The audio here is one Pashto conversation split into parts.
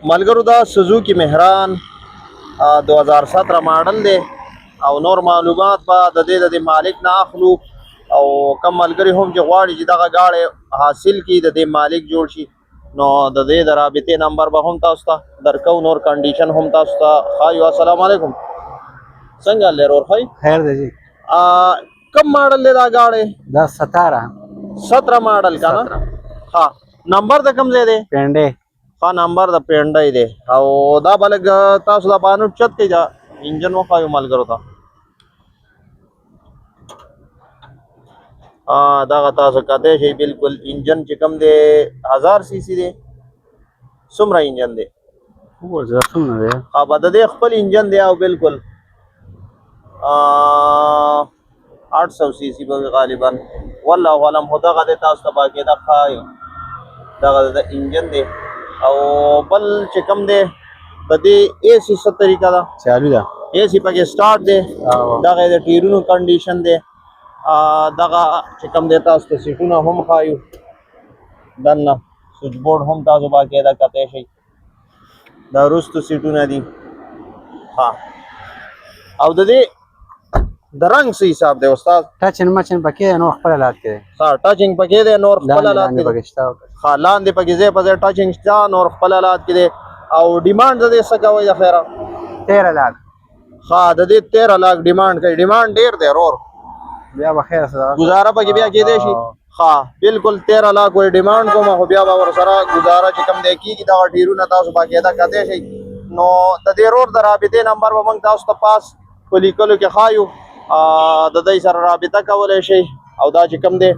ملګرو دا سوزوکی مهران 2017 ماډل دی او نور معلومات به د دې د مالک نه اخلو او کم ملګري هم چې غواړي چې دغه گاډي حاصل کړي د دې مالک جوړ شي نو د دې د رابطې نمبر به هم تاسو ته درکو نور کنډیشن هم تاسو ته ښایو. السلام علیکم څنګه لري ور خی خیر دی جی کم ماډل دی دا گاډي دا 17 ماډل کا نه ها نمبر د کم ځای دی پینډه ها نمبر د پینډای دی او دا بلګ تاسو د بانو چت کې دا انجن وخایو ملګرو ته دغه تاسو کته شي بالکل انجن چې کم دی 1000 سی سی دی څومره انجن دی او زه نه دی ها بد دی خپل انجن دی او بالکل 800 سی سی به غالبا والله علم هداغه د تاسو ته باقي دا خایو دغه د انجن دی او بل چې کم دی د دې اے سی څه طریقه ده چالو ده اے سی پکې سٹارټ دی دغه د ټیرونو کنډیشن دی دغه چې کم دی تاسو ته سیټونه هم خایو دنه سوئچ بورډ هم تاسو باقاعده کته شي دا رستو سیټونه دي ها او د دې د رنگ سي حساب دی استاد ټاچن مچن پکې نو خپل حالات کې ها ټاچنګ پکې دی نور خپل حالات کې پکې شتا ها لاندې پکې زه په ټاچنګ شتا نور خپل حالات کې دی او ډیماند د دې څه کوي د خیره 13 लाख ها د دې 13 लाख ډیماند کوي ډیماند ډیر دی رور بیا بخیر سره گزاره پکې بیا کې دی شي ها بالکل 13 लाख وې ډیماند کوم خو بیا ور سره گزاره چې کم دی کیږي دا ډیرونه تاسو باقاعده کته شي نو د دې رور د رابطې نمبر به موږ تاسو ته پاس کلیکلو کې خایو د دې سره رابطه کولای شي او دا چې کم دی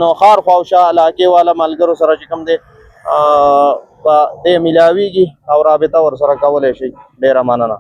نو خار خواوشا علاقې والا ملګرو سره چې کم دی دې ملاویږي او رابطه ور سره کولای شي ډیره مننه